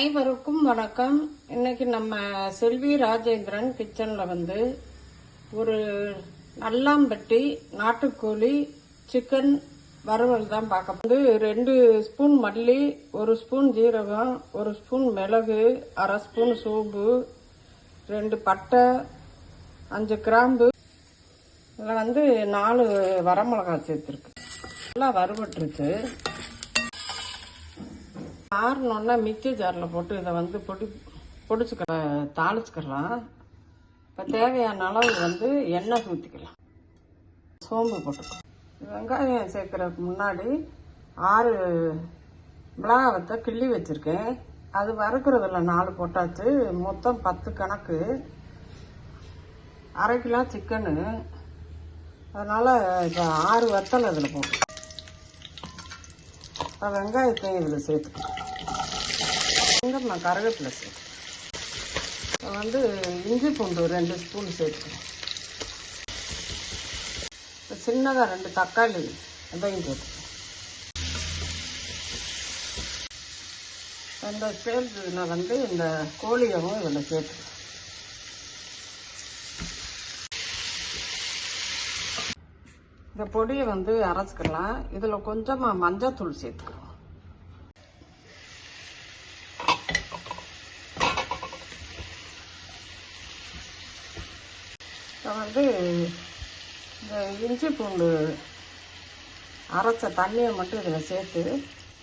அனைவருக்கும் வணக்கம். இன்னைக்கு நம்ம செல்வி ராஜேந்திரன் கிச்சன்ல ஒரு நல்லாம்பட்டி நாட்டுக்கோழி சிக்கன் வறுவல் தான் பார்க்க. 2 ஸ்பூன் மல்லி, 1 ஸ்பூன் ஜீரகம், 1 ஸ்பூன் மிளகு, 1/2 ஸ்பூன் சோம்பு, 2 பட்டை, 5 கிராம்பு, இதில் 4 வரமிளகாய் சேர்த்துருக்கு. நல்லா வறுபட்டுருக்கு. ஆறணுன்னா மிக்சி ஜாரில் போட்டு இதை தாளிச்சுக்கலாம். இப்போ தேவையான அளவு எண்ணெய் ஊற்றிக்கலாம். சோம்பு போட்டுக்கலாம். வெங்காயம் சேர்க்கறதுக்கு முன்னாடி 6 மிளகாவத்தை கிள்ளி வச்சுருக்கேன். அது வறுக்கிறதுல 4 போட்டாச்சு. மொத்தம் 10 கணக்கு. 1/2 கிலோ சிக்கனு. அதனால் இப்போ 6 வத்தல் அதில் போட்டு வெங்காயத்தையும் இதில் சேர்த்துக்கலாம். நான் கருவேப்பிலை சேர்த்துக்கிறேன். இஞ்சி பூண்டு 2 ஸ்பூன் சேர்த்துக்கிறேன். சின்னதாக 2 தக்காளி அதையும் சேர்த்துக்கிறேன். இந்த ஸ்டேஜில் இந்த கோழியவும் இதில் சேர்த்துக்கிறேன். இந்த பொடியை அரைச்சிக்கலாம். இதில் கொஞ்சமாக மஞ்சத்தூள் சேர்த்துக்கிறோம். இந்த இஞ்சி பூண்டு அரைச்ச தண்ணியை மட்டும் இதில் சேர்த்து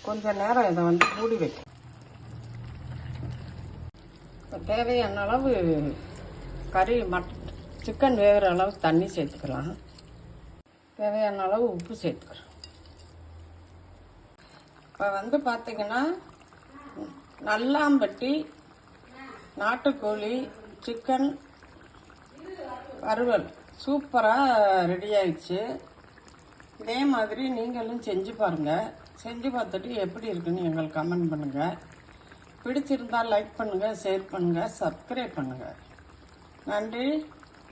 கொஞ்சம் நேரம் இதை மூடி வைக்கணும். இப்போ தேவையான அளவு சிக்கன் வேகிற அளவு தண்ணி சேர்த்துக்கலாம். தேவையான அளவு உப்பு சேர்த்துக்கிறோம். இப்போ பார்த்தீங்கன்னா நல்லாம்பட்டி நாட்டுக்கோழி சிக்கன் வறுவல் சூப்பராக ரெடி ஆயிடுச்சு. இதே மாதிரி நீங்களும் செஞ்சு பாருங்கள். செஞ்சு பார்த்துட்டு எப்படி இருக்குன்னு எங்களுக்கு கமெண்ட் பண்ணுங்கள். பிடிச்சிருந்தால் லைக் பண்ணுங்கள், ஷேர் பண்ணுங்கள், சப்ஸ்கிரைப் பண்ணுங்கள். நன்றி,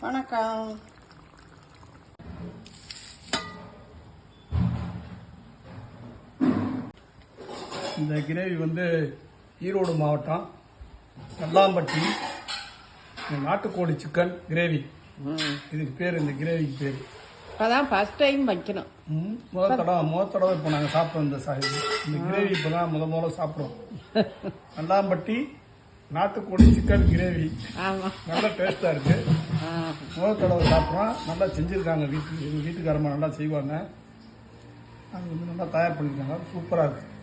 வணக்கம். இந்த கிரேவி ஈரோடு மாவட்டம் நல்லாம்பட்டி நாட்டுக்கோழி சிக்கன் கிரேவி. இதுக்கு பேர், இந்த கிரேவிக்கு பேர். இப்போதான் ஃபர்ஸ்ட் டைம் வைக்கணும். முதல் தடவை இப்போ நாங்கள் சாப்பிட்றோம். இந்த கிரேவி இப்போ தான் முதல்ல சாப்பிட்றோம். நல்லாம்பட்டி நாட்டுக்கோழி சிக்கன் கிரேவி நல்லா டேஸ்டாக இருக்கு. முதல் தடவை சாப்பிட்றோம். நல்லா செஞ்சுருக்காங்க. எங்கள் வீட்டுக்காரம்மா நல்லா செய்வாங்க. அது நல்லா தயார் பண்ணியிருக்காங்க. சூப்பராக இருக்குது.